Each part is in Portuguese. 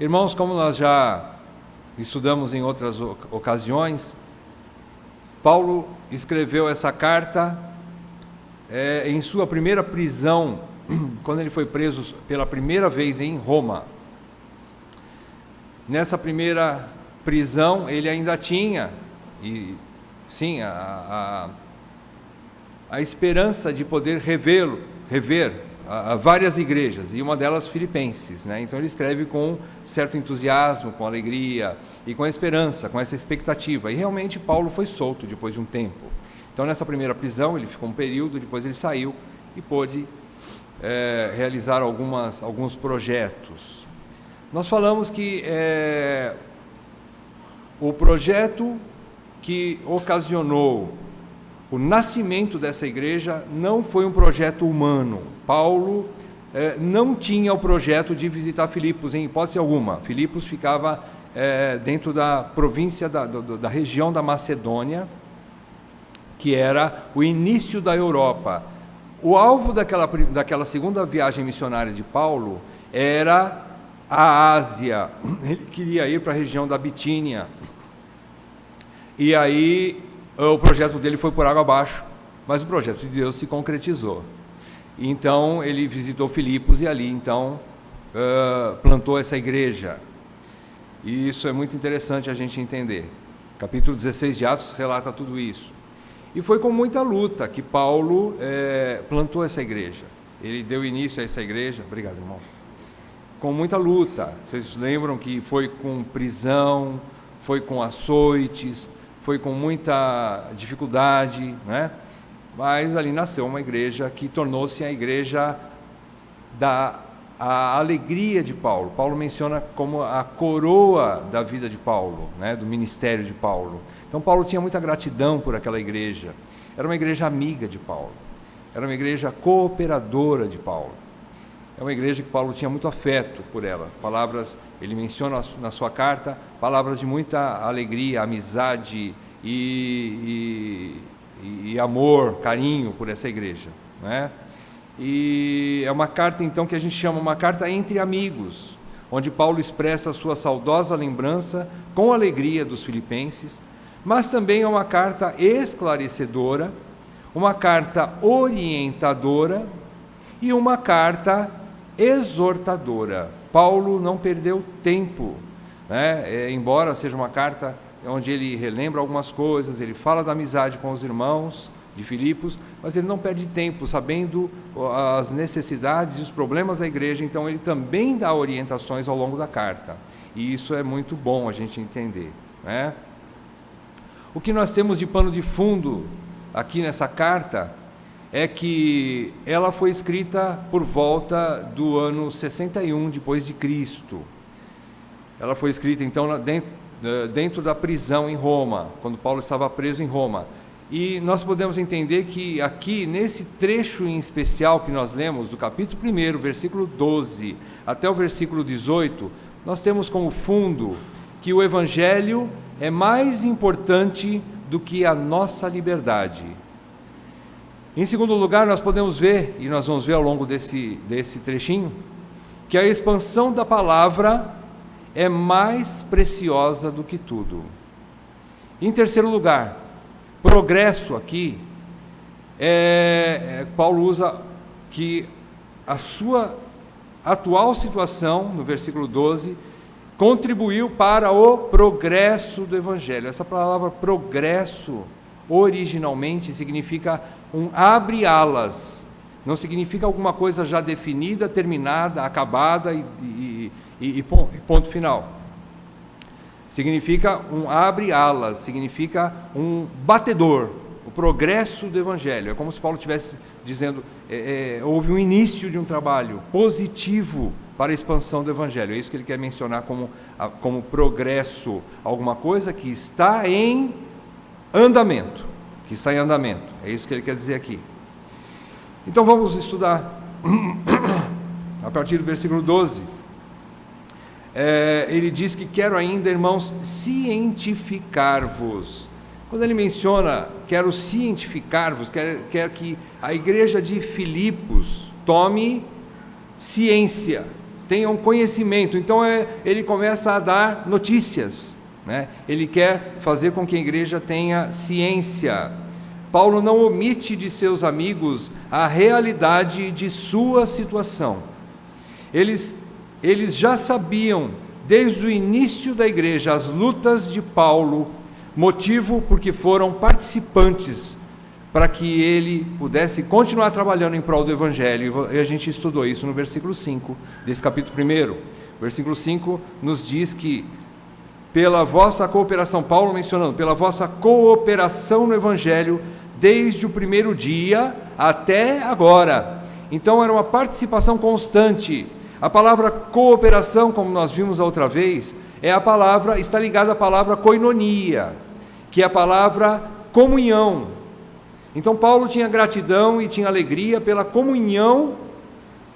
Irmãos, como nós já estudamos em outras ocasiões, Paulo escreveu essa carta em sua primeira prisão, quando ele foi preso pela primeira vez em Roma. Nessa primeira prisão, ele ainda tinha, a esperança de poder rever várias igrejas, e uma delas Filipenses, né? Então ele escreve com certo entusiasmo, com alegria e com esperança, com essa expectativa, e realmente Paulo foi solto depois de um tempo. Então nessa primeira prisão ele ficou um período, depois ele saiu e pôde realizar alguns projetos. Nós falamos que o projeto que ocasionou o nascimento dessa igreja não foi um projeto humano. Paulo não tinha o projeto de visitar Filipos, em hipótese alguma. Filipos ficava dentro da província, da região da Macedônia, que era o início da Europa. O alvo daquela segunda viagem missionária de Paulo era a Ásia. Ele queria ir para a região da Bitínia. E aí o projeto dele foi por água abaixo, mas o projeto de Deus se concretizou. Então ele visitou Filipos e ali então plantou essa igreja. E isso é muito interessante a gente entender. Capítulo 16 de Atos relata tudo isso. E foi com muita luta que Paulo plantou essa igreja. Ele deu início a essa igreja. Obrigado, irmão. Com muita luta. Vocês lembram que foi com prisão, foi com açoites, foi com muita dificuldade, né? Mas ali nasceu uma igreja que tornou-se a igreja a alegria de Paulo. Paulo menciona como a coroa da vida de Paulo, né? Do ministério de Paulo. Então Paulo tinha muita gratidão por aquela igreja. Era uma igreja amiga de Paulo. Era uma igreja cooperadora de Paulo. É uma igreja que Paulo tinha muito afeto por ela. Ele menciona na sua carta palavras de muita alegria, amizade e amor, carinho por essa igreja, né? E é uma carta então que a gente chama uma carta entre amigos, onde Paulo expressa a sua saudosa lembrança com alegria dos filipenses, mas também é uma carta esclarecedora, uma carta orientadora e uma carta exortadora. Paulo não perdeu tempo, né? Embora seja uma carta onde ele relembra algumas coisas, ele fala da amizade com os irmãos de Filipos, mas ele não perde tempo, sabendo as necessidades e os problemas da igreja, então ele também dá orientações ao longo da carta, e isso é muito bom a gente entender, né? O que nós temos de pano de fundo aqui nessa carta é que ela foi escrita por volta do ano 61 depois de Cristo. Ela foi escrita então dentro da prisão em Roma, quando Paulo estava preso em Roma. E nós podemos entender que aqui, nesse trecho em especial que nós lemos, do capítulo 1, versículo 12, até o versículo 18, nós temos como fundo que o Evangelho é mais importante do que a nossa liberdade. Em segundo lugar, nós podemos ver, e nós vamos ver ao longo desse trechinho, que a expansão da palavra é mais preciosa do que tudo. Em terceiro lugar, progresso aqui, Paulo usa que a sua atual situação, no versículo 12, contribuiu para o progresso do Evangelho. Essa palavra progresso, originalmente, significa um abre alas, não significa alguma coisa já definida, terminada, acabada e ponto final. Significa um abre alas, significa um batedor, o progresso do Evangelho. É como se Paulo estivesse dizendo, houve um início de um trabalho positivo para a expansão do Evangelho. É isso que ele quer mencionar como progresso, alguma coisa que está em andamento, é isso que ele quer dizer aqui. Então vamos estudar a partir do versículo 12. Ele diz que quero ainda, irmãos, cientificar-vos. Quando ele menciona quero cientificar-vos, quer que a igreja de Filipos tome ciência tenham conhecimento. Então ele começa a dar notícias, né? Ele quer fazer com que a igreja tenha ciência. Paulo não omite de seus amigos a realidade de sua situação. Eles já sabiam, desde o início da igreja, as lutas de Paulo, motivo porque foram participantes para que ele pudesse continuar trabalhando em prol do Evangelho. E a gente estudou isso no versículo 5 desse capítulo 1. O versículo 5 nos diz que pela vossa cooperação, Paulo mencionando, pela vossa cooperação no Evangelho, desde o primeiro dia até agora. Então era uma participação constante. A palavra cooperação, como nós vimos a outra vez, está ligada à palavra koinonia, que é a palavra comunhão. Então Paulo tinha gratidão e tinha alegria pela comunhão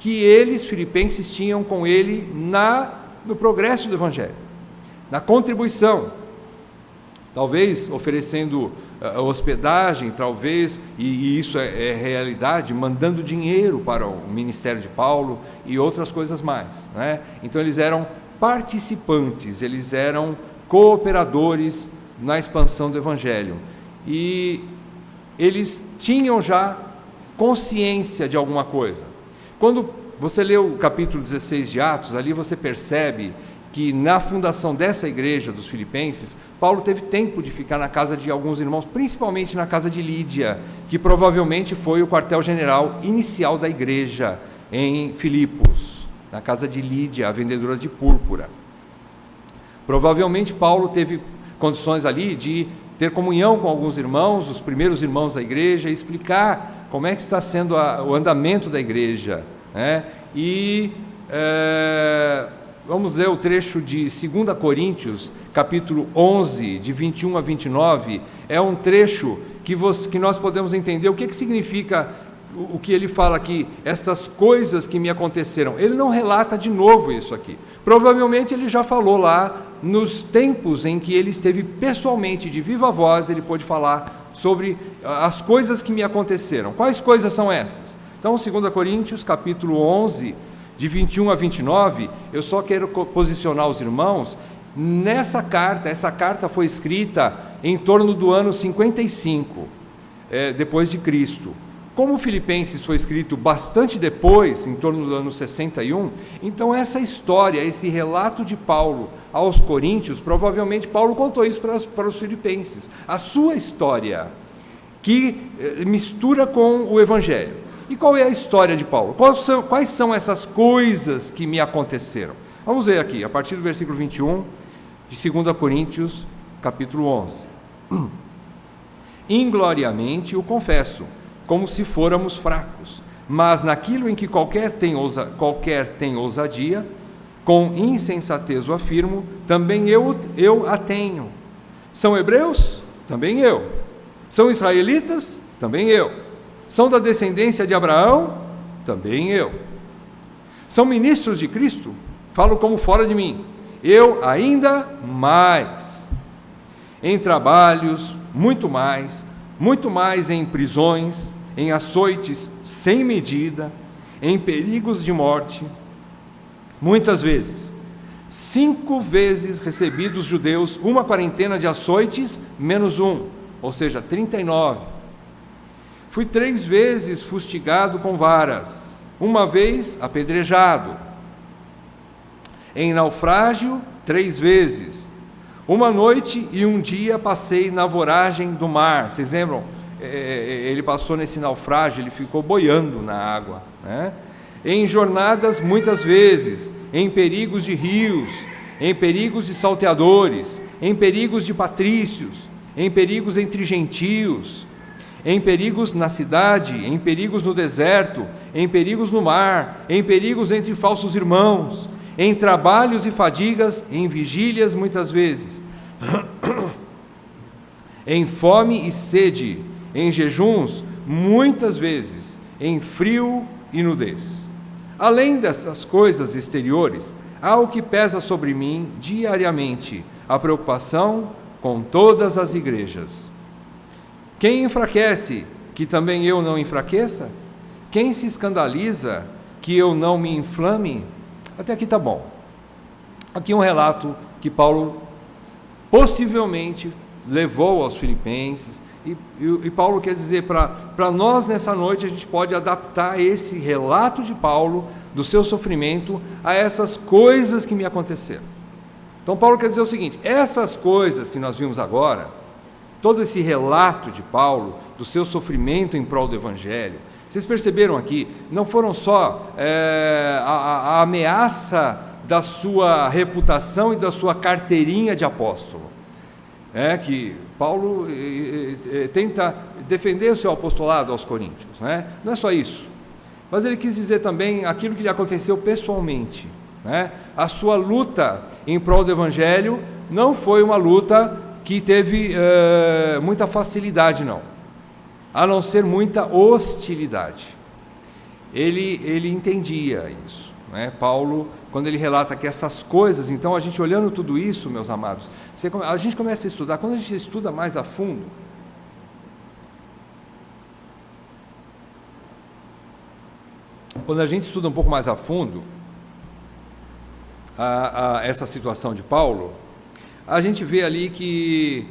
que eles, filipenses, tinham com ele no progresso do Evangelho, na contribuição, talvez oferecendo hospedagem, talvez, e isso é realidade, mandando dinheiro para o ministério de Paulo e outras coisas mais, né? Então eles eram participantes, eles eram cooperadores na expansão do Evangelho, e eles tinham já consciência de alguma coisa. Quando você lê o capítulo 16 de Atos, ali você percebe que na fundação dessa igreja dos filipenses, Paulo teve tempo de ficar na casa de alguns irmãos, principalmente na casa de Lídia, que provavelmente foi o quartel-general inicial da igreja em Filipos, na casa de Lídia, a vendedora de púrpura. Provavelmente Paulo teve condições ali de ter comunhão com alguns irmãos, os primeiros irmãos da igreja, e explicar como é que está sendo o andamento da igreja, né? Vamos ler o trecho de 2 Coríntios, capítulo 11, de 21 a 29, é um trecho que nós podemos entender o que significa o que ele fala aqui, essas coisas que me aconteceram. Ele não relata de novo isso aqui, provavelmente ele já falou lá, nos tempos em que ele esteve pessoalmente, de viva voz, ele pôde falar sobre as coisas que me aconteceram. Quais coisas são essas? Então, 2 Coríntios, capítulo 11, de 21 a 29, eu só quero posicionar os irmãos nessa carta. Essa carta foi escrita em torno do ano 55, depois de Cristo. Como o Filipenses foi escrito bastante depois, em torno do ano 61, então essa história, esse relato de Paulo aos Coríntios, provavelmente Paulo contou isso para os filipenses, a sua história, que mistura com o Evangelho. E qual é a história de Paulo? Quais são essas coisas que me aconteceram? Vamos ver aqui, a partir do versículo 21, de 2 Coríntios, capítulo 11. Ingloriamente o confesso, como se fôramos fracos, mas naquilo em que qualquer tem ousadia, com insensatez o afirmo, também eu a tenho. São hebreus? Também eu. São israelitas? Também eu. São da descendência de Abraão? Também eu. São ministros de Cristo? Falo como fora de mim. Eu ainda mais. Em trabalhos, muito mais em prisões, em açoites sem medida, em perigos de morte, muitas vezes. 5 vezes recebi dos judeus uma quarentena de açoites, menos um, ou seja, 39. Fui 3 vezes fustigado com varas, uma vez apedrejado. Em naufrágio, 3 vezes. Uma noite e um dia passei na voragem do mar. Vocês lembram? Ele passou nesse naufrágio, ele ficou boiando na água, né? Em jornadas muitas vezes, em perigos de rios, em perigos de salteadores, em perigos de patrícios, em perigos entre gentios, em perigos na cidade, em perigos no deserto, em perigos no mar, em perigos entre falsos irmãos, em trabalhos e fadigas, em vigílias muitas vezes, em fome e sede, em jejuns muitas vezes, em frio e nudez. Além dessas coisas exteriores, há o que pesa sobre mim diariamente, a preocupação com todas as igrejas. Quem enfraquece, que também eu não enfraqueça? Quem se escandaliza, que eu não me inflame? Até aqui está bom. Aqui um relato que Paulo possivelmente levou aos filipenses, e Paulo quer dizer, para nós nessa noite, a gente pode adaptar esse relato de Paulo, do seu sofrimento, a essas coisas que me aconteceram. Então Paulo quer dizer o seguinte: essas coisas que nós vimos agora, todo esse relato de Paulo, do seu sofrimento em prol do Evangelho, vocês perceberam aqui, não foram só a ameaça da sua reputação e da sua carteirinha de apóstolo, que Paulo tenta defender o seu apostolado aos coríntios, não é só isso, mas ele quis dizer também aquilo que lhe aconteceu pessoalmente, a sua luta em prol do Evangelho não foi uma luta que teve muita facilidade, não, a não ser muita hostilidade. Ele entendia isso, Paulo, quando ele relata que essas coisas, então a gente olhando tudo isso, meus amados, a gente começa a estudar, quando a gente estuda mais a fundo, um pouco mais a fundo essa situação de Paulo, a gente vê ali que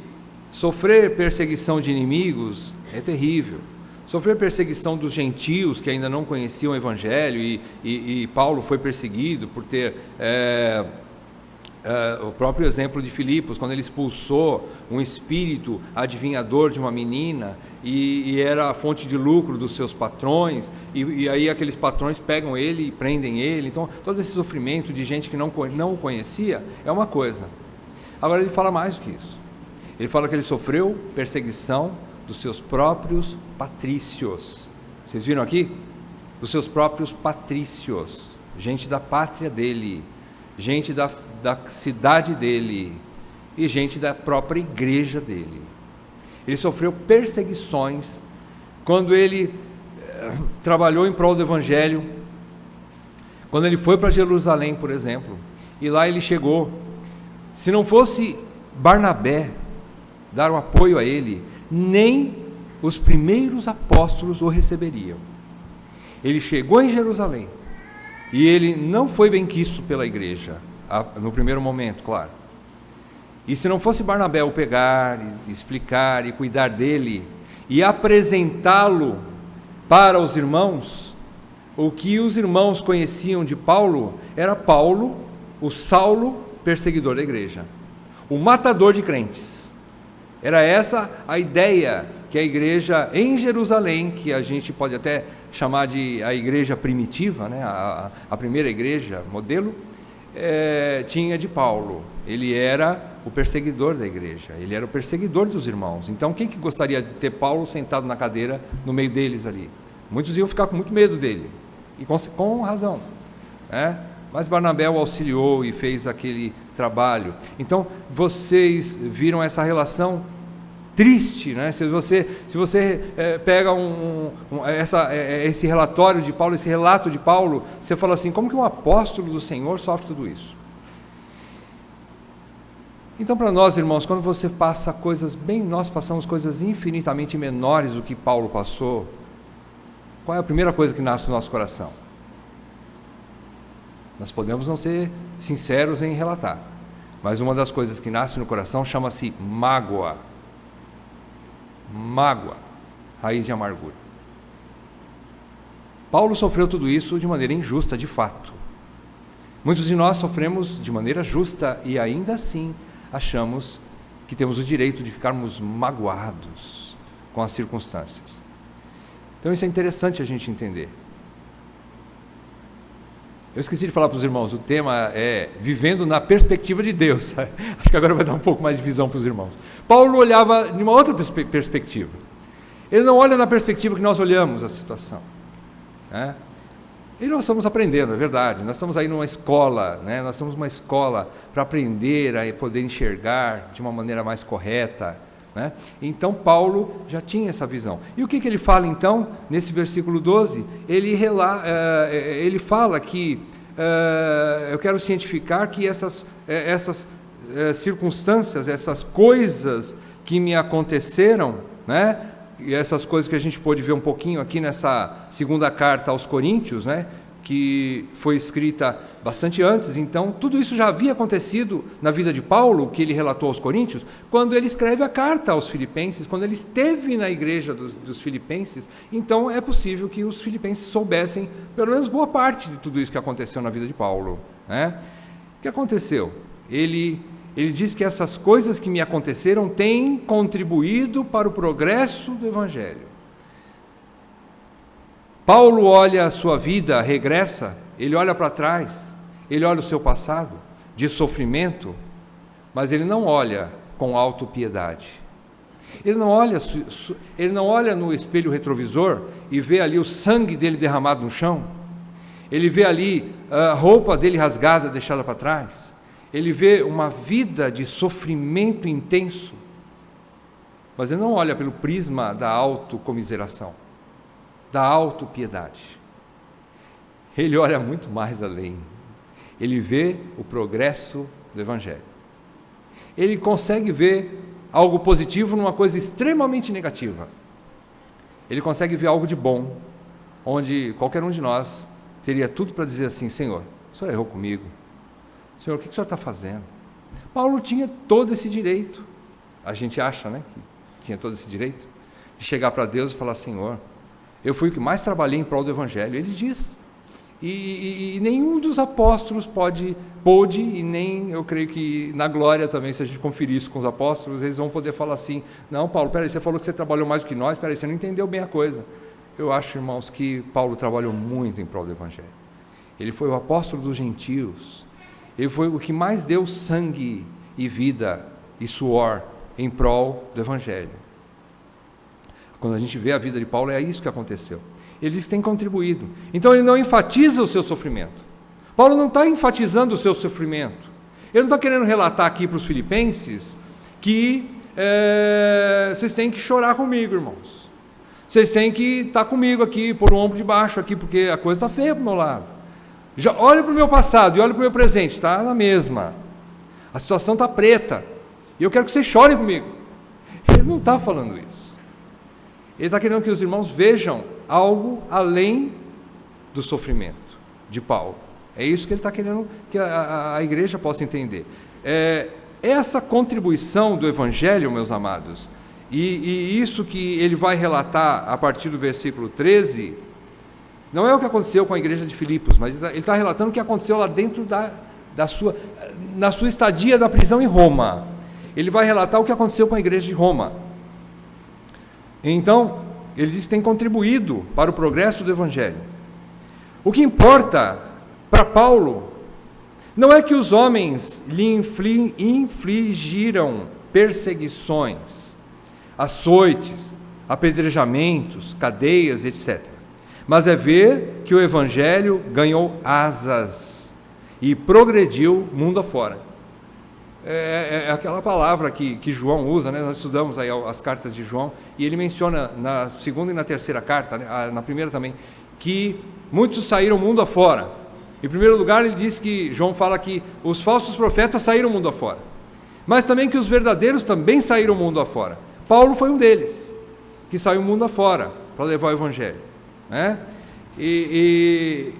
sofrer perseguição de inimigos é terrível. Sofrer perseguição dos gentios que ainda não conheciam o Evangelho, e Paulo foi perseguido por ter o próprio exemplo de Filipos, quando ele expulsou um espírito adivinhador de uma menina, e era a fonte de lucro dos seus patrões, e aí aqueles patrões pegam ele e prendem ele. Então todo esse sofrimento de gente que não o conhecia é uma coisa. Agora ele fala mais do que isso. Ele fala que ele sofreu perseguição dos seus próprios patrícios. Vocês viram aqui? Dos seus próprios patrícios, gente da pátria dele, gente da cidade dele, e gente da própria igreja dele. Ele sofreu perseguições quando ele trabalhou em prol do Evangelho, quando ele foi para Jerusalém, por exemplo, e lá ele chegou. Se não fosse Barnabé dar um apoio a ele, nem os primeiros apóstolos o receberiam. Ele chegou em Jerusalém, e ele não foi bem quisto pela igreja, no primeiro momento, claro. E se não fosse Barnabé o pegar, e explicar, e cuidar dele, e apresentá-lo para os irmãos, o que os irmãos conheciam de Paulo, era Paulo, o Saulo, perseguidor da igreja, o matador de crentes. Era essa a ideia que a igreja em Jerusalém, que a gente pode até chamar de a igreja primitiva, a primeira igreja modelo, tinha de Paulo. Ele era o perseguidor da igreja, ele era o perseguidor dos irmãos. Então quem que gostaria de ter Paulo sentado na cadeira no meio deles ali? Muitos iam ficar com muito medo dele, e com razão, mas Barnabé o auxiliou e fez aquele trabalho. Então vocês viram essa relação triste, Se você pega esse relatório de Paulo, esse relato de Paulo, você fala assim: como que um apóstolo do Senhor sofre tudo isso? Então, para nós, irmãos, quando você passa coisas nós passamos coisas infinitamente menores do que Paulo passou, qual é a primeira coisa que nasce no nosso coração? Nós podemos não ser sinceros em relatar, mas uma das coisas que nasce no coração chama-se mágoa. Mágoa, raiz de amargura. Paulo sofreu tudo isso de maneira injusta, de fato. Muitos de nós sofremos de maneira justa e ainda assim achamos que temos o direito de ficarmos magoados com as circunstâncias. Então isso é interessante a gente entender. Eu esqueci de falar para os irmãos, o tema é vivendo na perspectiva de Deus. Acho que agora vai dar um pouco mais de visão para os irmãos. Paulo olhava de uma outra perspectiva. Ele não olha na perspectiva que nós olhamos a situação. E nós estamos aprendendo, é verdade. Nós estamos aí numa escola, nós estamos numa escola para aprender a poder enxergar de uma maneira mais correta. Então Paulo já tinha essa visão. E o que ele fala então, nesse versículo 12? Ele fala que eu quero cientificar que essas circunstâncias, essas coisas que me aconteceram, e essas coisas que a gente pôde ver um pouquinho aqui nessa segunda carta aos Coríntios, que foi escrita bastante antes. Então, tudo isso já havia acontecido na vida de Paulo, que ele relatou aos Coríntios, quando ele escreve a carta aos Filipenses, quando ele esteve na igreja dos Filipenses. Então, é possível que os filipenses soubessem, pelo menos boa parte de tudo isso que aconteceu na vida de Paulo, né? O que aconteceu? Ele diz que essas coisas que me aconteceram têm contribuído para o progresso do Evangelho. Paulo olha a sua vida, regressa, ele olha para trás, ele olha o seu passado de sofrimento, mas ele não olha com autopiedade. Ele não olha no espelho retrovisor e vê ali o sangue dele derramado no chão. Ele vê ali a roupa dele rasgada, deixada para trás. Ele vê uma vida de sofrimento intenso. Mas ele não olha pelo prisma da autocomiseração, da autopiedade. Ele olha muito mais além. Ele vê o progresso do Evangelho. Ele consegue ver algo positivo numa coisa extremamente negativa. Ele consegue ver algo de bom, onde qualquer um de nós teria tudo para dizer assim: Senhor, o Senhor errou comigo. Senhor, o que o Senhor está fazendo? Paulo tinha todo esse direito. A gente acha, né, que tinha todo esse direito de chegar para Deus e falar: Senhor, eu fui o que mais trabalhei em prol do Evangelho. Ele diz. E nenhum dos apóstolos pôde, e nem, eu creio que na glória também, se a gente conferir isso com os apóstolos, eles vão poder falar assim: não, Paulo, peraí, você falou que você trabalhou mais do que nós, peraí, você não entendeu bem a coisa. Eu acho, irmãos, que Paulo trabalhou muito em prol do Evangelho. Ele foi o apóstolo dos gentios, ele foi o que mais deu sangue e vida e suor em prol do Evangelho. Quando a gente vê a vida de Paulo, é isso que aconteceu. Ele diz que tem contribuído. Então ele não enfatiza o seu sofrimento. Paulo não está enfatizando o seu sofrimento. Ele não está querendo relatar aqui para os filipenses que vocês têm que chorar comigo, irmãos. Vocês têm que estar comigo aqui, pôr o ombro de baixo aqui, porque a coisa está feia para o meu lado. Já olha para o meu passado e olha para o meu presente, está na mesma. A situação está preta. E eu quero que vocês chorem comigo. Ele não está falando isso. Ele está querendo que os irmãos vejam algo além do sofrimento de Paulo. É isso que ele está querendo que a igreja possa entender. Essa contribuição do Evangelho, meus amados, e isso que ele vai relatar a partir do versículo 13, não é o que aconteceu com a igreja de Filipos, mas ele está relatando o que aconteceu lá dentro na sua estadia da prisão em Roma. Ele vai relatar o que aconteceu com a igreja de Roma. Então, ele diz que tem contribuído para o progresso do Evangelho. O que importa para Paulo não é que os homens lhe infligiram perseguições, açoites, apedrejamentos, cadeias, etc. Mas é ver que o Evangelho ganhou asas e progrediu mundo afora. É aquela palavra que João usa, né? Nós estudamos aí as cartas de João, e ele menciona na segunda e na terceira carta, né? Na primeira também, que muitos saíram mundo afora. Em primeiro lugar, ele diz que, João fala que os falsos profetas saíram mundo afora, mas também que os verdadeiros também saíram mundo afora. Paulo foi um deles, que saiu mundo afora para levar o Evangelho, né? E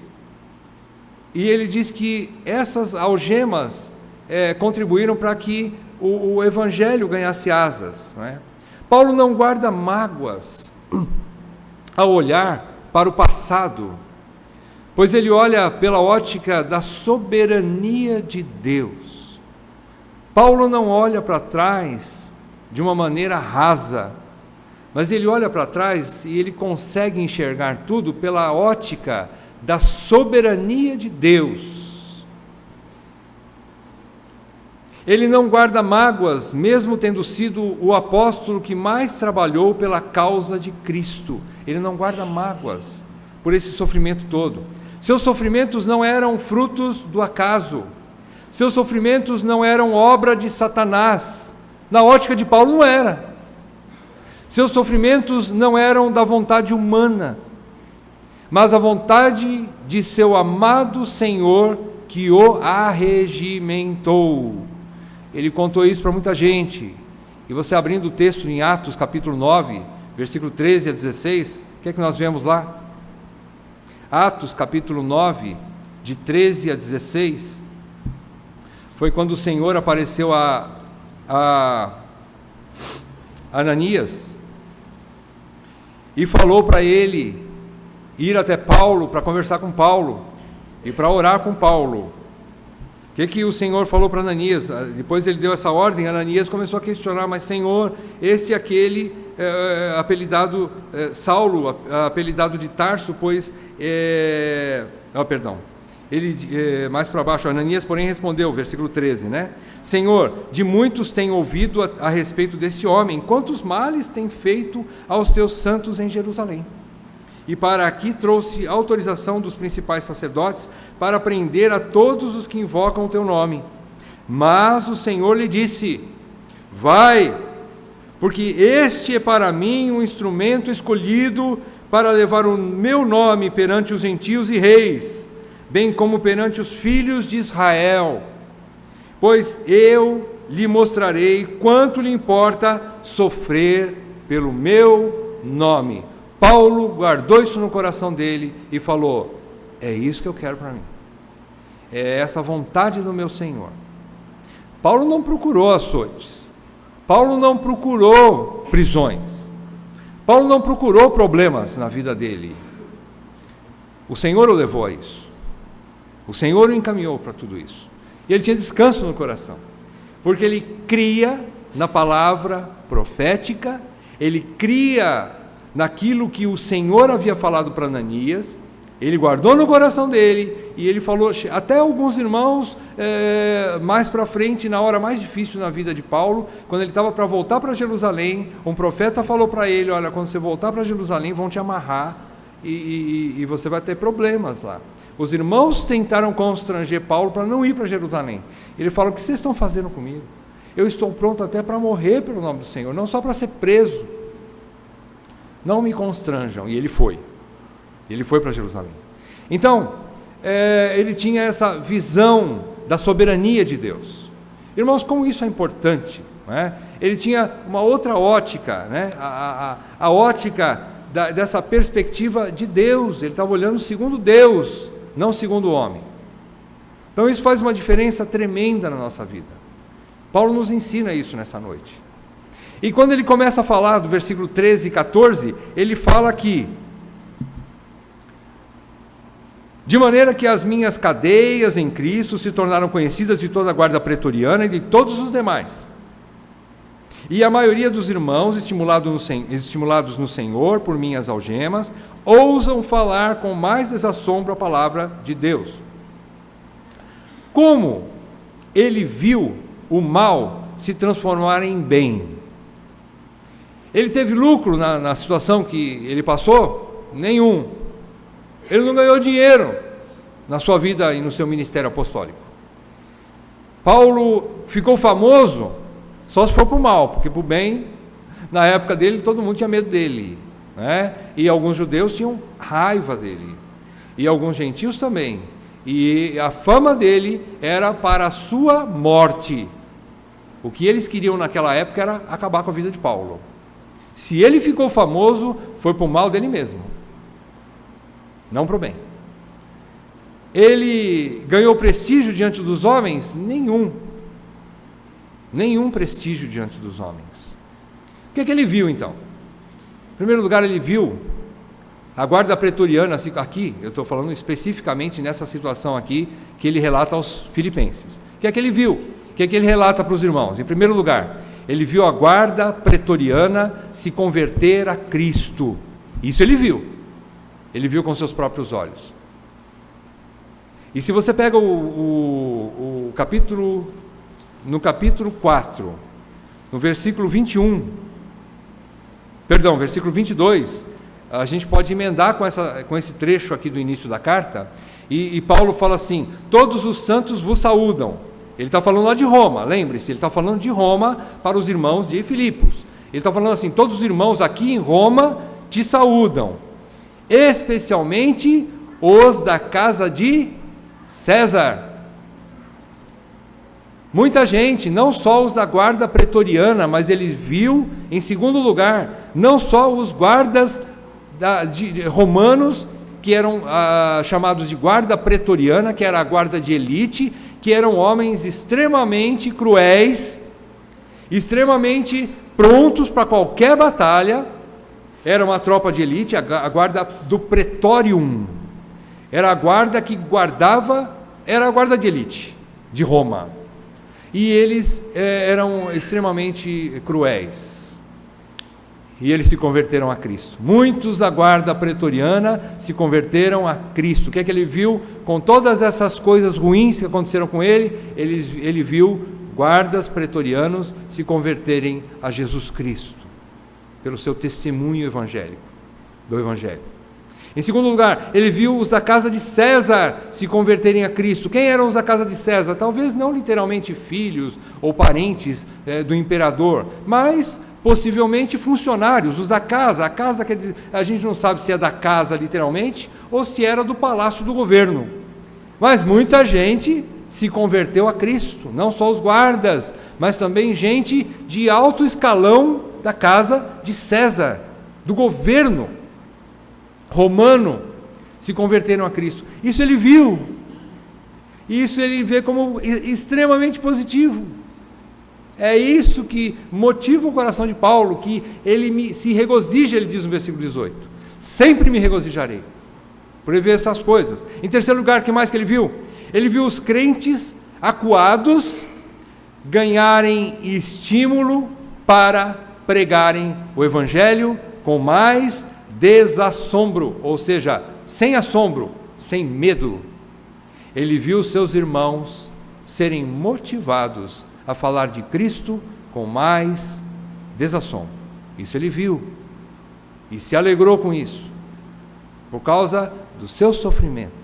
ele diz que essas algemas contribuíram para que o Evangelho ganhasse asas, não é? Paulo não guarda mágoas ao olhar para o passado, pois ele olha pela ótica da soberania de Deus. Paulo não olha para trás de uma maneira rasa, mas ele olha para trás e ele consegue enxergar tudo pela ótica da soberania de Deus. Ele não guarda mágoas, mesmo tendo sido o apóstolo que mais trabalhou pela causa de Cristo. Ele não guarda mágoas por esse sofrimento todo. Seus sofrimentos não eram frutos do acaso. Seus sofrimentos não eram obra de Satanás. Na ótica de Paulo, não era. Seus sofrimentos não eram da vontade humana, mas a vontade de seu amado Senhor que o arregimentou. Ele contou isso para muita gente. E você abrindo o texto em Atos capítulo 9, versículo 13 a 16, o que é que nós vemos lá? Atos capítulo 9, de 13 a 16, foi quando o Senhor apareceu a Ananias e falou para ele ir até Paulo para conversar com Paulo e para orar com Paulo. O que o Senhor falou para Ananias? Depois ele deu essa ordem, Ananias começou a questionar, mas Senhor, esse e aquele, apelidado Saulo, apelidado de Tarso, pois... Ele, mais para baixo, Ananias, porém, respondeu, versículo 13, né? Senhor, de muitos tenho ouvido a respeito desse homem, quantos males tem feito aos teus santos em Jerusalém. E para aqui trouxe autorização dos principais sacerdotes para prender a todos os que invocam o teu nome. Mas o Senhor lhe disse, vai, porque este é para mim um instrumento escolhido para levar o meu nome perante os gentios e reis, bem como perante os filhos de Israel. Pois eu lhe mostrarei quanto lhe importa sofrer pelo meu nome. Paulo guardou isso no coração dele e falou, é isso que eu quero para mim. É essa vontade do meu Senhor. Paulo não procurou açoites. Paulo não procurou prisões. Paulo não procurou problemas na vida dele. O Senhor o levou a isso. O Senhor o encaminhou para tudo isso. E ele tinha descanso no coração. Porque ele cria na palavra profética, ele cria naquilo que o Senhor havia falado para Ananias, ele guardou no coração dele, e ele falou, até alguns irmãos, mais para frente, na hora mais difícil na vida de Paulo, quando ele estava para voltar para Jerusalém, um profeta falou para ele, olha, quando você voltar para Jerusalém, vão te amarrar, e você vai ter problemas lá. Os irmãos tentaram constranger Paulo para não ir para Jerusalém. Ele falou, o que vocês estão fazendo comigo? Eu estou pronto até para morrer pelo nome do Senhor, não só para ser preso. Não me constranjam. E ele foi para Jerusalém. Então, ele tinha essa visão da soberania de Deus. Irmãos, como isso é importante, não é? Ele tinha uma outra ótica, né? A ótica dessa perspectiva de Deus. Ele estava olhando segundo Deus, não segundo o homem. Então isso faz uma diferença tremenda na nossa vida. Paulo nos ensina isso nessa noite. E quando ele começa a falar do versículo 13 e 14, ele fala que, de maneira que as minhas cadeias em Cristo se tornaram conhecidas de toda a guarda pretoriana e de todos os demais. E a maioria dos irmãos, estimulados no Senhor por minhas algemas, ousam falar com mais desassombro a palavra de Deus. Como ele viu o mal se transformar em bem. Ele teve lucro na situação que ele passou? Nenhum. Ele não ganhou dinheiro na sua vida e no seu ministério apostólico. Paulo ficou famoso só se for para o mal, porque para o bem, na época dele, todo mundo tinha medo dele, né? E alguns judeus tinham raiva dele, e alguns gentios também. E a fama dele era para a sua morte. O que eles queriam naquela época era acabar com a vida de Paulo. Se ele ficou famoso, foi para o mal dele mesmo, não para o bem. Ele ganhou prestígio diante dos homens? Nenhum prestígio diante dos homens. O que ele viu então? Em primeiro lugar, ele viu a guarda pretoriana, aqui, eu estou falando especificamente nessa situação aqui, que ele relata aos filipenses. O que ele viu? O que ele relata para os irmãos? Em primeiro lugar, ele viu a guarda pretoriana se converter a Cristo. Isso ele viu com seus próprios olhos. E se você pega o capítulo, no capítulo 4, no versículo 22, a gente pode emendar com esse trecho aqui do início da carta, e Paulo fala assim, todos os santos vos saúdam. Ele está falando lá de Roma, lembre-se, ele está falando de Roma para os irmãos de Filipos. Ele está falando assim, todos os irmãos aqui em Roma te saúdam, especialmente os da casa de César. Muita gente, não só os da guarda pretoriana, mas ele viu, em segundo lugar, não só os guardas romanos que eram chamados de guarda pretoriana, que era a guarda de elite, que eram homens extremamente cruéis, extremamente prontos para qualquer batalha. Era uma tropa de elite, a guarda do Praetorium. Era a guarda que guardava, era a guarda de elite de Roma. E eles eram extremamente cruéis. E eles se converteram a Cristo. Muitos da guarda pretoriana se converteram a Cristo. O que é que ele viu? Com todas essas coisas ruins que aconteceram com ele, ele viu guardas pretorianos se converterem a Jesus Cristo, pelo seu testemunho evangélico, do Evangelho. Em segundo lugar, ele viu os da casa de César se converterem a Cristo. Quem eram os da casa de César? Talvez não literalmente filhos ou parentes do imperador, mas possivelmente funcionários, os da casa. A casa que a gente não sabe se é da casa literalmente ou se era do palácio do governo. Mas muita gente se converteu a Cristo, não só os guardas, mas também gente de alto escalão da casa de César, do governo romano, se converteram a Cristo. Isso ele viu, isso ele vê como extremamente positivo. É isso que motiva o coração de Paulo, que ele se regozija, ele diz no versículo 18, sempre me regozijarei, por ver essas coisas. Em terceiro lugar, o que mais que ele viu? Ele viu os crentes acuados ganharem estímulo para pregarem o Evangelho com mais desassombro, ou seja, sem assombro, sem medo. Ele viu seus irmãos serem motivados a falar de Cristo com mais desassombro. Isso ele viu e se alegrou com isso, por causa do seu sofrimento.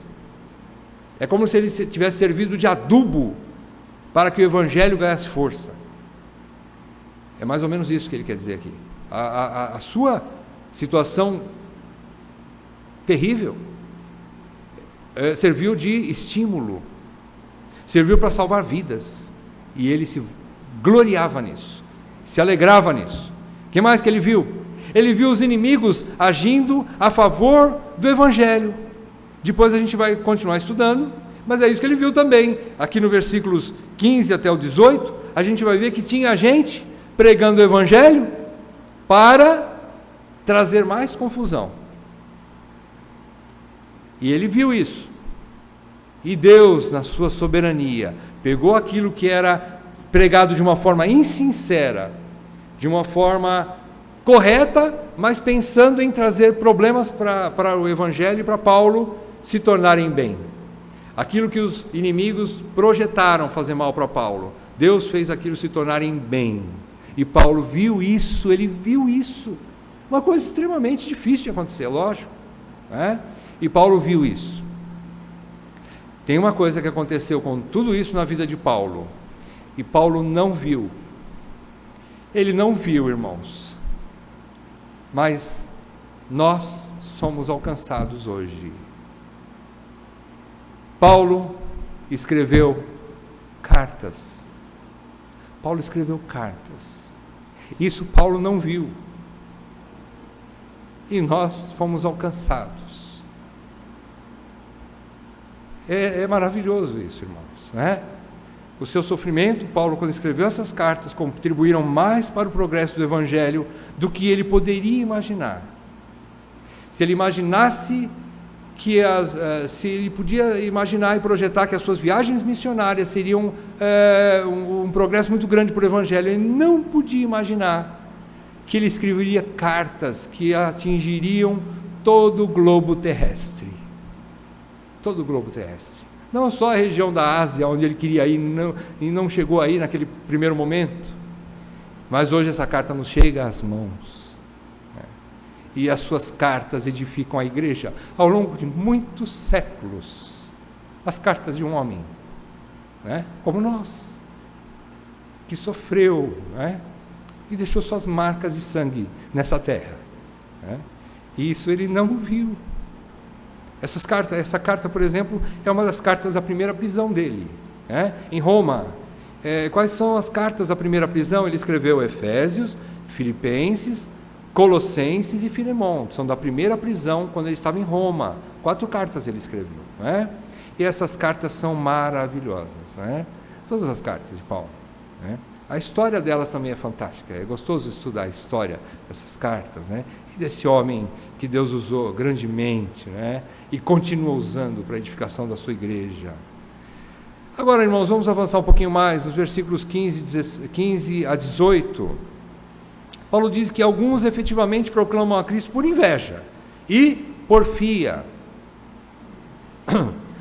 É como se ele tivesse servido de adubo para que o Evangelho ganhasse força. É mais ou menos isso que ele quer dizer aqui. A sua situação terrível serviu de estímulo, serviu para salvar vidas, e ele se gloriava nisso, se alegrava nisso. O que mais que ele viu? Ele viu os inimigos agindo a favor do Evangelho. Depois a gente vai continuar estudando, mas é isso que ele viu também. Aqui no versículos 15 até o 18, a gente vai ver que tinha gente pregando o Evangelho para trazer mais confusão. E ele viu isso. E Deus, na sua soberania, pegou aquilo que era pregado de uma forma insincera, de uma forma correta, mas pensando em trazer problemas para o Evangelho e para Paulo se tornarem bem. Aquilo que os inimigos projetaram fazer mal para Paulo, Deus fez aquilo se tornarem bem. E Paulo viu isso, ele viu isso. Uma coisa extremamente difícil de acontecer, lógico, né? E Paulo viu isso. Tem uma coisa que aconteceu com tudo isso na vida de Paulo, e Paulo não viu. Ele não viu, irmãos. Mas nós somos alcançados hoje. Paulo escreveu cartas. Paulo escreveu cartas. Isso Paulo não viu. E nós fomos alcançados. É maravilhoso isso, irmãos, né? O seu sofrimento, Paulo, quando escreveu essas cartas, contribuíram mais para o progresso do Evangelho do que ele poderia imaginar. Se ele imaginasse se ele podia imaginar e projetar que as suas viagens missionárias seriam um progresso muito grande para o Evangelho, ele não podia imaginar que ele escreveria cartas que atingiriam todo o globo terrestre. Todo o globo terrestre. Não só a região da Ásia, onde ele queria ir e não chegou aí naquele primeiro momento, mas hoje essa carta nos chega às mãos. E as suas cartas edificam a igreja ao longo de muitos séculos. As cartas de um homem, né, como nós, que sofreu, né, e deixou suas marcas de sangue nessa terra, né? E isso ele não viu. Essa carta, por exemplo, é uma das cartas da primeira prisão dele, né, em Roma. Quais são as cartas da primeira prisão? Ele escreveu Efésios, Filipenses, Colossenses e Filemão, são da primeira prisão quando ele estava em Roma, 4 cartas ele escreveu, não é? E essas cartas são maravilhosas, não é? Todas as cartas de Paulo, não é? A história delas também é fantástica, é gostoso estudar a história dessas cartas, né? E desse homem que Deus usou grandemente, né? E continua usando para a edificação da sua igreja. Agora, irmãos, vamos avançar um pouquinho mais, nos versículos 15 a 18. Paulo diz que alguns efetivamente proclamam a Cristo por inveja e porfia.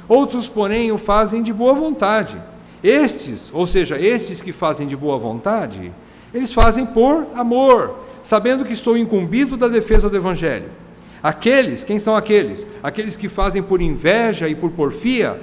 Outros, porém, o fazem de boa vontade. Estes, ou seja, estes que fazem de boa vontade, eles fazem por amor, sabendo que estou incumbido da defesa do Evangelho. Aqueles, quem são aqueles? Aqueles que fazem por inveja e por porfia,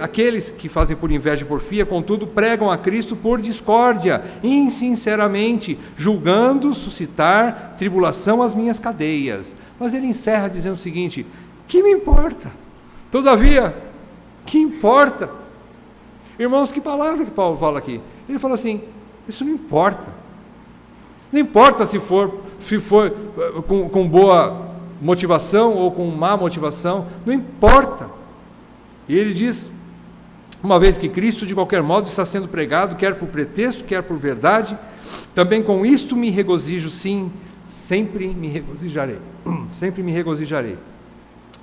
aqueles que fazem por inveja e porfia, contudo, pregam a Cristo por discórdia, insinceramente, julgando suscitar tribulação às minhas cadeias. Mas ele encerra dizendo o seguinte: que me importa? Todavia, que importa? Irmãos, que palavra que Paulo fala aqui? Ele fala assim: isso não importa. Não importa se for com boa motivação ou com má motivação, não importa. E ele diz, uma vez que Cristo de qualquer modo está sendo pregado, quer por pretexto, quer por verdade, também com isto me regozijo, sim, sempre me regozijarei. Sempre me regozijarei.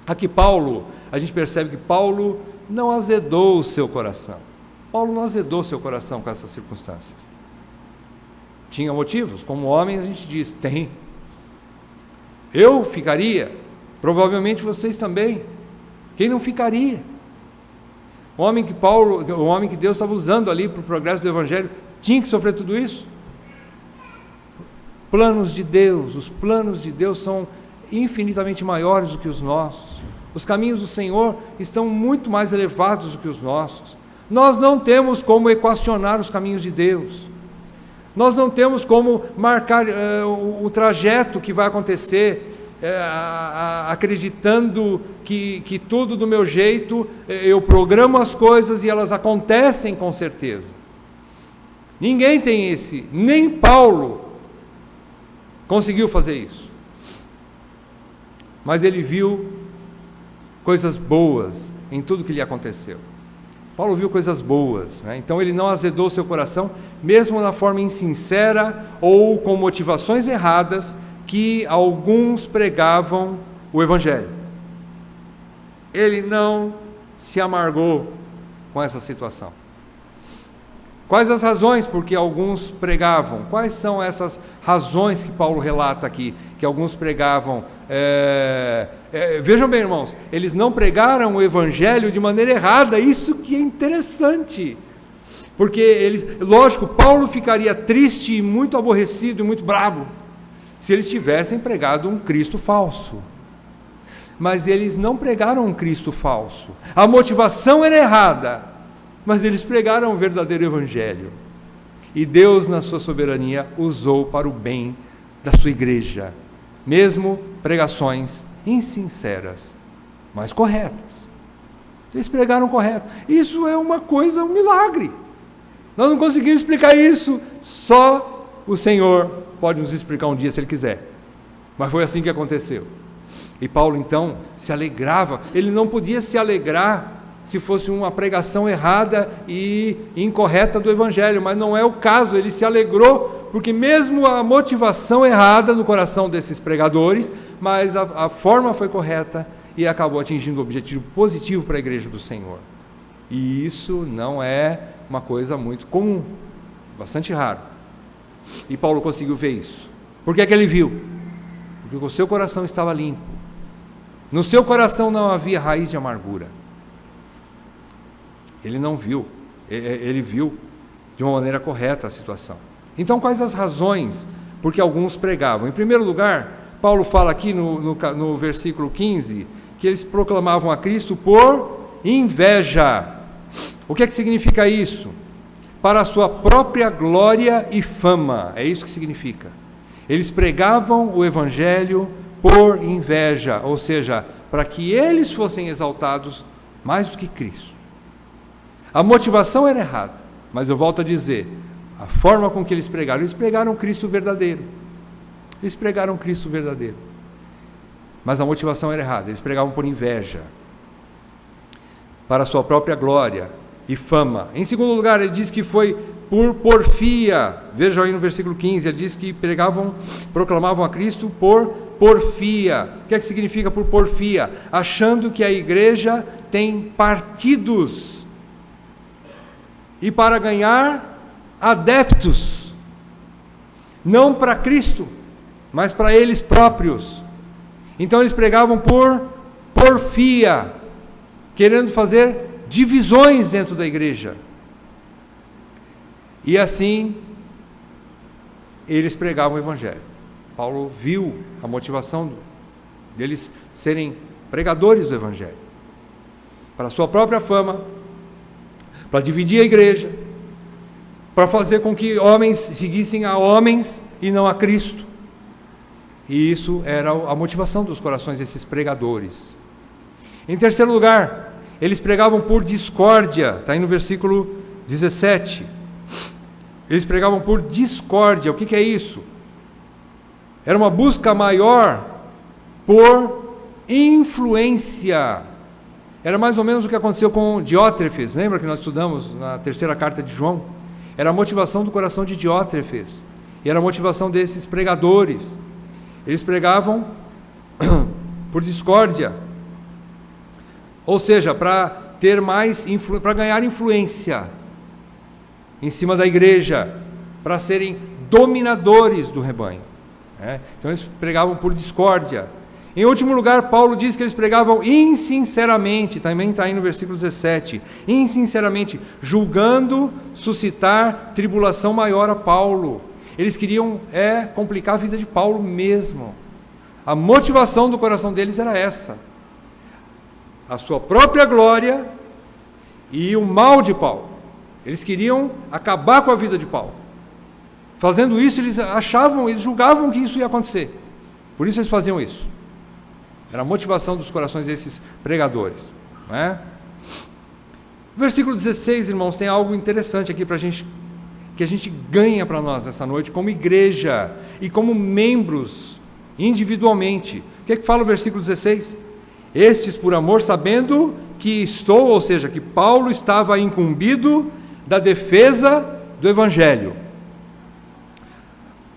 Aqui Paulo, a gente percebe que Paulo não azedou o seu coração. Paulo não azedou o seu coração com essas circunstâncias. Tinha motivos, como homem a gente diz, tem. Eu ficaria, provavelmente vocês também. Quem não ficaria? O homem que Deus estava usando ali para o progresso do Evangelho, tinha que sofrer tudo isso? Planos de Deus, os planos de Deus são infinitamente maiores do que os nossos. Os caminhos do Senhor estão muito mais elevados do que os nossos. Nós não temos como equacionar os caminhos de Deus. Nós não temos como marcar o trajeto que vai acontecer, acreditando que tudo do meu jeito, eu programo as coisas e elas acontecem com certeza. Ninguém tem nem Paulo conseguiu fazer isso. Mas ele viu coisas boas em tudo que lhe aconteceu. Paulo viu coisas boas, né? Então ele não azedou seu coração, mesmo na forma insincera ou com motivações erradas que alguns pregavam o Evangelho. Ele não se amargou com essa situação. Quais as razões por que alguns pregavam? Quais são essas razões que Paulo relata aqui, que alguns pregavam? Vejam bem, irmãos, eles não pregaram o Evangelho de maneira errada, isso que é interessante. Porque lógico, Paulo ficaria triste e muito aborrecido e muito bravo se eles tivessem pregado um Cristo falso. Mas eles não pregaram um Cristo falso. A motivação era errada, mas eles pregaram o verdadeiro Evangelho. E Deus, na sua soberania, usou para o bem da sua igreja, mesmo pregações insinceras, mas corretas. Eles pregaram correto. Isso é uma coisa, um milagre. Nós não conseguimos explicar isso, só o Senhor pode nos explicar um dia se Ele quiser. Mas foi assim que aconteceu. E Paulo então se alegrava. Ele não podia se alegrar se fosse uma pregação errada e incorreta do Evangelho, mas não é o caso. Ele se alegrou, porque mesmo a motivação errada no coração desses pregadores, mas a forma foi correta e acabou atingindo o objetivo positivo para a igreja do Senhor. E isso não é uma coisa muito comum, bastante raro. E Paulo conseguiu ver isso. Por que é que ele viu? Porque o seu coração estava limpo. No seu coração não havia raiz de amargura. Ele não viu, ele viu de uma maneira correta a situação. Então, quais as razões por que alguns pregavam? Em primeiro lugar, Paulo fala aqui no versículo 15, que eles proclamavam a Cristo por inveja. O que é que significa isso? Para a sua própria glória e fama, é isso que significa. Eles pregavam o Evangelho por inveja, ou seja, para que eles fossem exaltados mais do que Cristo. A motivação era errada, mas eu volto a dizer, a forma com que eles pregaram Cristo verdadeiro. Eles pregaram Cristo verdadeiro. mas a motivação era errada. Eles pregavam por inveja, para a sua própria glória e fama. Em segundo lugar, ele diz que foi por porfia. Vejam aí no versículo 15, ele diz que proclamavam a Cristo por porfia. O que é que significa por porfia? Achando que a igreja tem partidos e para ganhar adeptos, não para Cristo, mas para eles próprios. Então eles pregavam por porfia, querendo fazer divisões dentro da igreja. E assim, eles pregavam o Evangelho. Paulo viu a motivação deles serem pregadores do Evangelho, para a sua própria fama, para dividir a igreja, para fazer com que homens seguissem a homens e não a Cristo. E isso era a motivação dos corações desses pregadores. Em terceiro lugar, eles pregavam por discórdia, está aí no versículo 17. Eles pregavam por discórdia. O que é isso? Era uma busca maior por influência. Era mais ou menos o que aconteceu com Diótrefes. Lembra que nós estudamos na terceira carta de João? Era a motivação do coração de Diótrefes. E era a motivação desses pregadores. Eles pregavam por discórdia. Ou seja, para ter mais para ganhar influência em cima da igreja, para serem dominadores do rebanho. Então eles pregavam por discórdia. Em último lugar, Paulo diz que eles pregavam insinceramente, também está aí no versículo 17, insinceramente, julgando suscitar tribulação maior a Paulo. Eles queriam complicar a vida de Paulo mesmo. A motivação do coração deles era essa: a sua própria glória e o mal de Paulo. Eles queriam acabar com a vida de Paulo. Fazendo isso, eles julgavam que isso ia acontecer. Por isso eles faziam isso. Era a motivação dos corações desses pregadores. Não é? O versículo 16, irmãos, tem algo interessante aqui para a gente, que a gente ganha para nós nessa noite, como igreja e como membros, individualmente. O que é que fala o versículo 16? Estes por amor, sabendo que ou seja, que Paulo estava incumbido da defesa do Evangelho.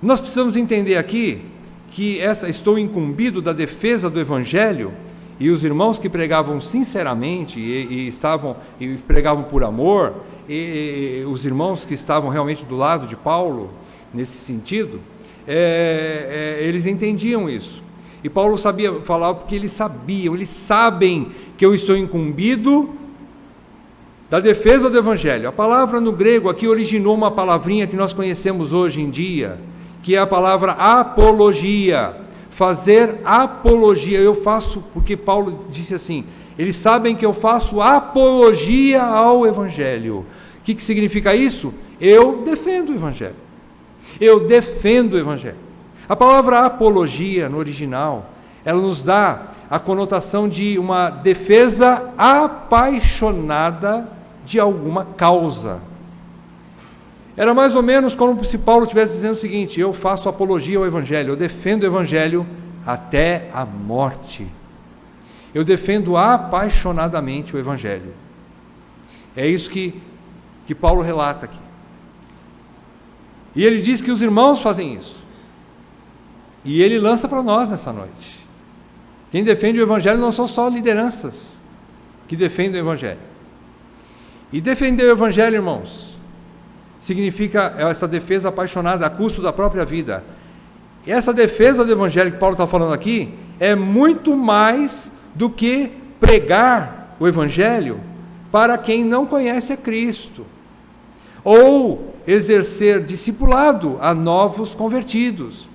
Nós precisamos entender aqui que estou incumbido da defesa do Evangelho, e os irmãos que pregavam sinceramente e pregavam por amor, e os irmãos que estavam realmente do lado de Paulo, nesse sentido, eles entendiam isso. E Paulo sabia falar porque eles sabem que eu estou incumbido da defesa do Evangelho. A palavra no grego aqui originou uma palavrinha que nós conhecemos hoje em dia, que é a palavra apologia. Fazer apologia. Eu faço, porque Paulo disse assim, eles sabem que eu faço apologia ao Evangelho. O que significa isso? Eu defendo o Evangelho. Eu defendo o Evangelho. A palavra apologia, no original, ela nos dá a conotação de uma defesa apaixonada de alguma causa. Era mais ou menos como se Paulo estivesse dizendo o seguinte: eu faço apologia ao Evangelho, eu defendo o Evangelho até a morte. Eu defendo apaixonadamente o Evangelho. É isso que Paulo relata aqui. E ele diz que os irmãos fazem isso. E ele lança para nós nessa noite. Quem defende o Evangelho não são só lideranças que defendem o Evangelho. E defender o Evangelho, irmãos, significa essa defesa apaixonada a custo da própria vida. E essa defesa do Evangelho que Paulo está falando aqui é muito mais do que pregar o Evangelho para quem não conhece a Cristo, ou exercer discipulado a novos convertidos.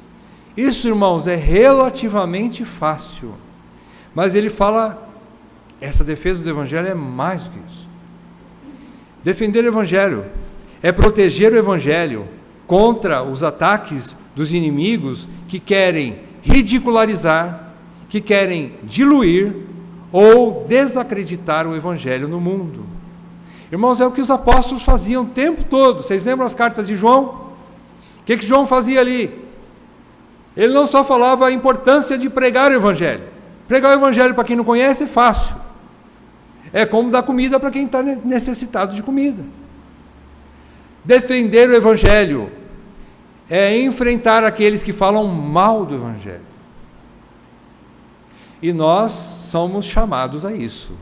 Isso, irmãos, é relativamente fácil, mas ele fala, essa defesa do Evangelho é mais do que isso. Defender o Evangelho é proteger o Evangelho contra os ataques dos inimigos que querem ridicularizar, que querem diluir ou desacreditar o Evangelho no mundo. Irmãos, é o que os apóstolos faziam o tempo todo. Vocês lembram as cartas de João? O que João fazia ali? Ele não só falava a importância de pregar o Evangelho, Pregar o evangelho para quem não conhece é fácil. É como dar comida para quem está necessitado de comida. Defender o evangelho é enfrentar aqueles que falam mal do evangelho. E nós somos chamados a isso.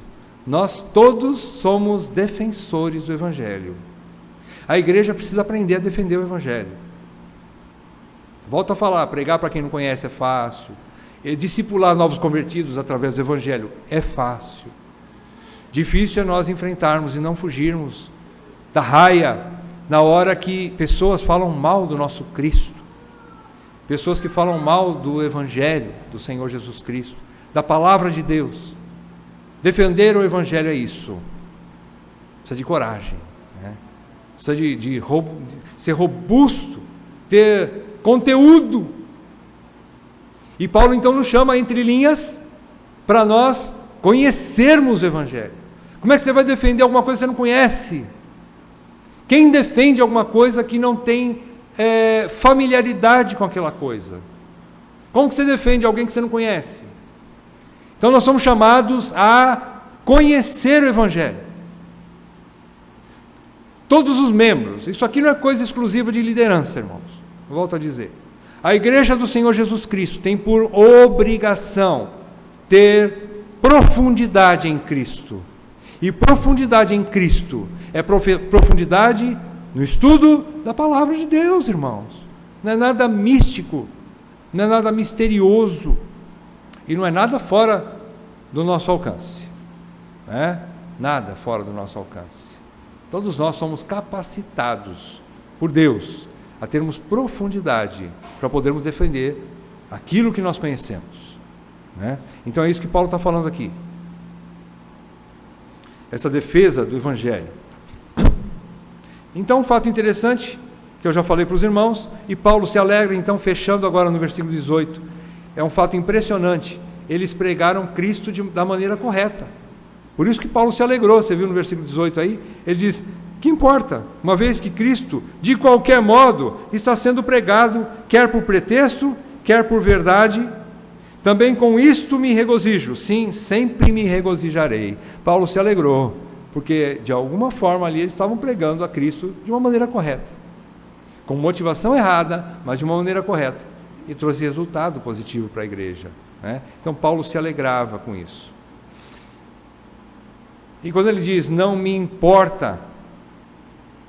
Nós todos somos defensores do evangelho. A igreja precisa aprender a defender o evangelho. Volto a falar, pregar para quem não conhece é fácil. Discipular novos convertidos através do evangelho é fácil. Difícil é nós enfrentarmos e não fugirmos da raia na hora que pessoas falam mal do nosso Cristo, pessoas que falam mal do evangelho do Senhor Jesus Cristo, da palavra de Deus. Defender o evangelho é isso. Precisa de coragem, né? Precisa de ser robusto, ter conteúdo. E Paulo então nos chama entre linhas para nós conhecermos o evangelho. Como é que você vai defender alguma coisa que você não conhece? Quem defende alguma coisa que não tem familiaridade com aquela coisa? Como que você defende alguém que você não conhece? Então nós somos chamados a conhecer o evangelho. Todos os membros. Isso aqui não é coisa exclusiva de liderança, irmãos. Eu volto a dizer. A igreja do Senhor Jesus Cristo tem por obrigação ter profundidade em Cristo. E profundidade em Cristo é profundidade no estudo da palavra de Deus, irmãos. Não é nada místico, não é nada misterioso, e não é nada fora do nosso alcance. Nada fora do nosso alcance. Todos nós somos capacitados por Deus a termos profundidade para podermos defender aquilo que nós conhecemos. Então é isso que Paulo está falando aqui. Essa defesa do evangelho. Então um fato interessante, que eu já falei para os irmãos, e Paulo se alegra, então fechando agora no versículo 18, é um fato impressionante, eles pregaram Cristo da maneira correta, por isso que Paulo se alegrou, você viu no versículo 18 aí, ele diz, que importa, uma vez que Cristo, de qualquer modo, está sendo pregado, quer por pretexto, quer por verdade, também com isto me regozijo, sim, sempre me regozijarei. Paulo se alegrou, porque de alguma forma ali eles estavam pregando a Cristo de uma maneira correta, com motivação errada, mas de uma maneira correta, e trouxe resultado positivo para a igreja. Então Paulo se alegrava com isso. E quando ele diz, não me importa,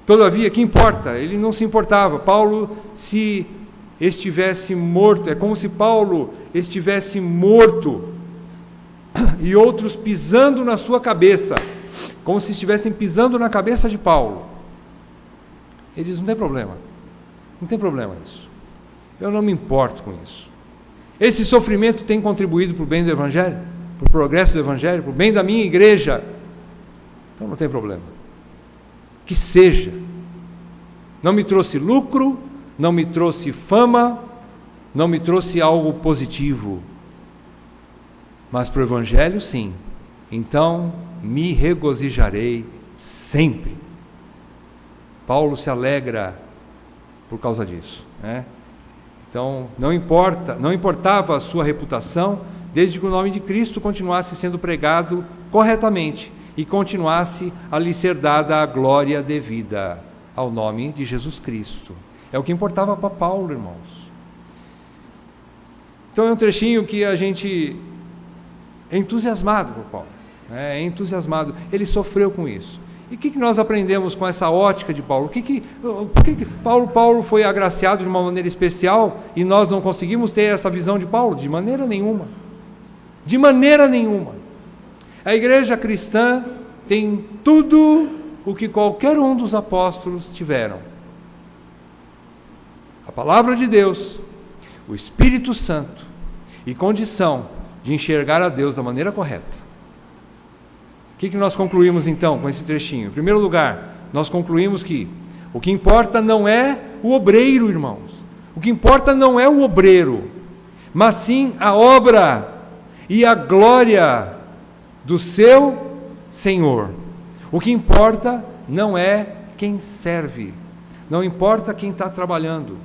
todavia, que importa? Ele não se importava. Paulo, se estivesse morto, é como se Paulo estivesse morto e outros pisando na sua cabeça, como se estivessem pisando na cabeça de Paulo. Ele diz, não tem problema isso, eu não me importo com isso. Esse sofrimento tem contribuído para o bem do evangelho, para o progresso do evangelho, para o bem da minha igreja, então não tem problema, que seja. Não me trouxe lucro, não me trouxe fama, não me trouxe algo positivo, mas para o evangelho sim, então me regozijarei sempre. Paulo se alegra por causa disso, Então não importava a sua reputação, desde que o nome de Cristo continuasse sendo pregado corretamente e continuasse a lhe ser dada a glória devida ao nome de Jesus Cristo. É o que importava para Paulo, irmãos. Então é um trechinho que a gente é entusiasmado por Paulo, é entusiasmado. Ele sofreu com isso. E o que nós aprendemos com essa ótica de Paulo? Por que Paulo foi agraciado de uma maneira especial e nós não conseguimos ter essa visão de Paulo? De maneira nenhuma. De maneira nenhuma. A igreja cristã tem tudo o que qualquer um dos apóstolos tiveram. A palavra de Deus, o Espírito Santo e condição de enxergar a Deus da maneira correta. O que nós concluímos então com esse trechinho? Em primeiro lugar, nós concluímos que o que importa não é o obreiro, irmãos. O que importa não é o obreiro, mas sim a obra e a glória do seu Senhor. O que importa não é quem serve, não importa quem está trabalhando,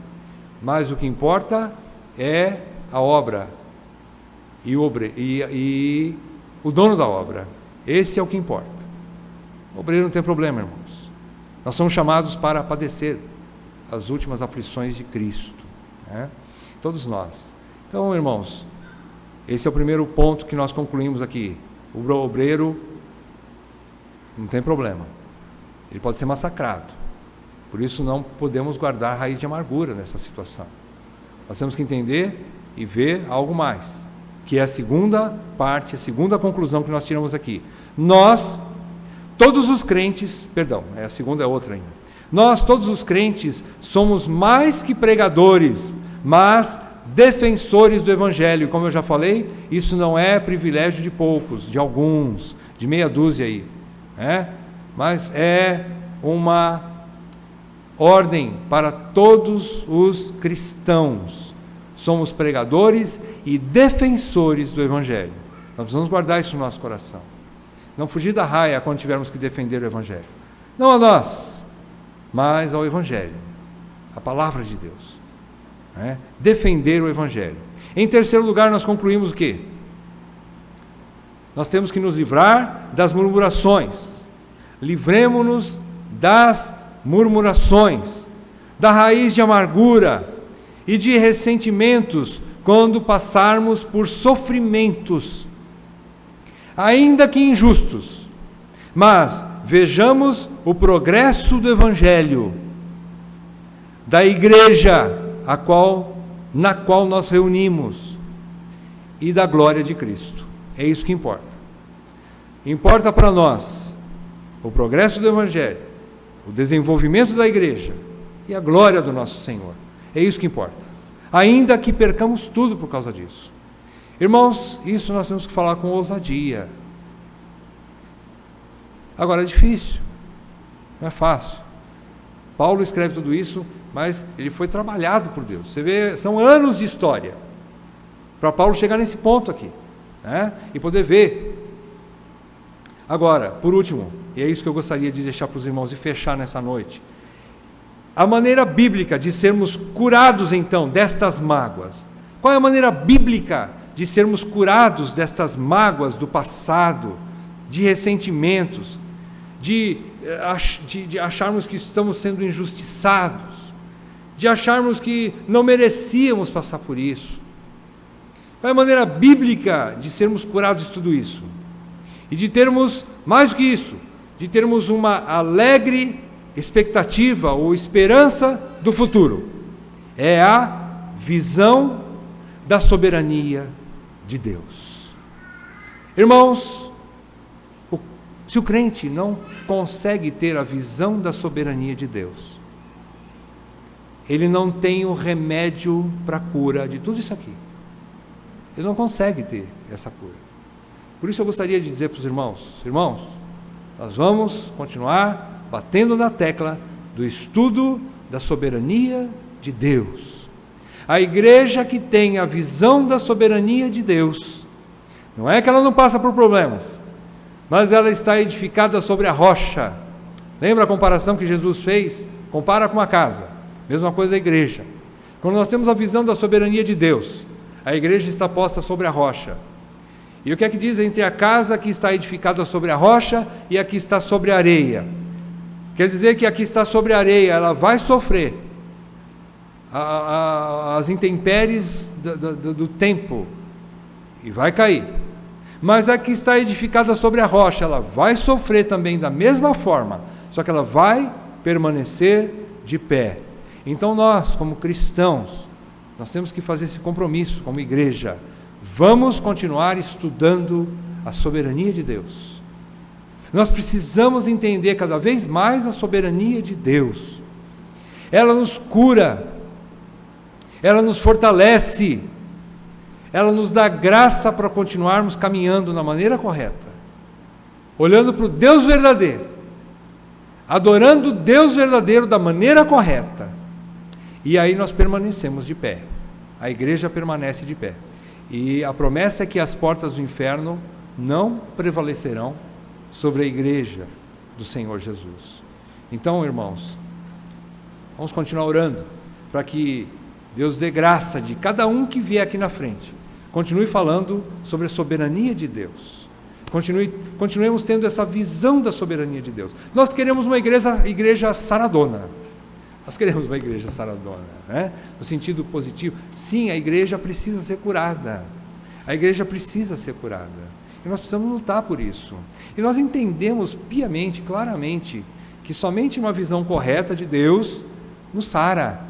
mas o que importa é a obra e o dono da obra. Esse é o que importa. O obreiro não tem problema, irmãos. Nós somos chamados para padecer as últimas aflições de Cristo, né? Todos nós. Então, irmãos, esse é o primeiro ponto que nós concluímos aqui. O obreiro não tem problema. Ele pode ser massacrado. Por isso não podemos guardar raiz de amargura nessa situação. Nós temos que entender e ver algo mais, que é a segunda parte, a segunda conclusão que nós tiramos aqui. Nós, todos os crentes, a segunda é outra ainda. Nós, todos os crentes, somos mais que pregadores, mas defensores do Evangelho. Como eu já falei, isso não é privilégio de poucos, de alguns, de meia dúzia aí, né? Mas é uma ordem para todos os cristãos. Somos pregadores e defensores do Evangelho. Nós precisamos guardar isso no nosso coração. Não fugir da raia quando tivermos que defender o Evangelho. Não a nós, mas ao Evangelho, a palavra de Deus, né? Defender o Evangelho. Em terceiro lugar, nós concluímos o quê? Nós temos que nos livrar das murmurações. Livremo-nos das murmurações, da raiz de amargura e de ressentimentos quando passarmos por sofrimentos, ainda que injustos. Mas vejamos o progresso do Evangelho, da igreja na qual nós reunimos, e da glória de Cristo. É isso que importa. Importa para nós o progresso do Evangelho, o desenvolvimento da igreja e a glória do nosso Senhor. É isso que importa. Ainda que percamos tudo por causa disso. Irmãos, isso nós temos que falar com ousadia. Agora é difícil, não é fácil. Paulo escreve tudo isso, mas ele foi trabalhado por Deus. Você vê, são anos de história para Paulo chegar nesse ponto aqui, né? E poder ver. Agora, por último, e é isso que eu gostaria de deixar para os irmãos e fechar nessa noite, a maneira bíblica de sermos curados então destas mágoas. Qual é a maneira bíblica de sermos curados destas mágoas do passado, de ressentimentos, de acharmos que estamos sendo injustiçados, de acharmos que não merecíamos passar por isso? Qual é a maneira bíblica de sermos curados de tudo isso? E de termos, mais do que isso, de termos uma alegre expectativa ou esperança do futuro. É a visão da soberania de Deus. Irmãos, se o crente não consegue ter a visão da soberania de Deus, ele não tem o remédio para a cura de tudo isso aqui. Ele não consegue ter essa cura. Por isso eu gostaria de dizer para os irmãos, nós vamos continuar batendo na tecla do estudo da soberania de Deus. A igreja que tem a visão da soberania de Deus, não é que ela não passa por problemas, mas ela está edificada sobre a rocha. Lembra a comparação que Jesus fez? Compara com a casa, mesma coisa a igreja. Quando nós temos a visão da soberania de Deus, a igreja está posta sobre a rocha. E o que é que diz entre a casa que está edificada sobre a rocha e a que está sobre a areia? Quer dizer que a que está sobre a areia, ela vai sofrer as intempéries do tempo e vai cair. Mas a que está edificada sobre a rocha, ela vai sofrer também da mesma forma, só que ela vai permanecer de pé. Então nós, como cristãos, nós temos que fazer esse compromisso como igreja. Vamos continuar estudando a soberania de Deus. Nós precisamos entender cada vez mais a soberania de Deus. Ela nos cura, ela nos fortalece, ela nos dá graça para continuarmos caminhando na maneira correta, olhando para o Deus verdadeiro, adorando o Deus verdadeiro da maneira correta, e aí nós permanecemos de pé, a igreja permanece de pé, e a promessa é que as portas do inferno não prevalecerão sobre a igreja do Senhor Jesus. Então, irmãos, vamos continuar orando, para que Deus dê graça de cada um que vier aqui na frente, Continue falando sobre a soberania de Deus. Continuemos tendo essa visão da soberania de Deus. Nós queremos uma igreja saradona. Nós queremos uma igreja saradona, né? No sentido positivo. Sim, a igreja precisa ser curada. A igreja precisa ser curada. E nós precisamos lutar por isso. E nós entendemos piamente, claramente, que somente uma visão correta de Deus nos sara,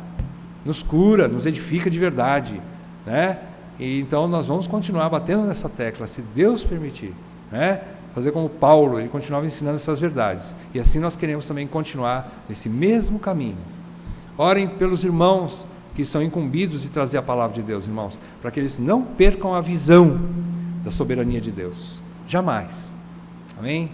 nos cura, nos edifica de verdade, né? E então nós vamos continuar batendo nessa tecla, se Deus permitir, né? Fazer como Paulo, ele continuava ensinando essas verdades. E assim nós queremos também continuar nesse mesmo caminho. Orem pelos irmãos que são incumbidos de trazer a palavra de Deus, irmãos, para que eles não percam a visão da soberania de Deus. Jamais. Amém?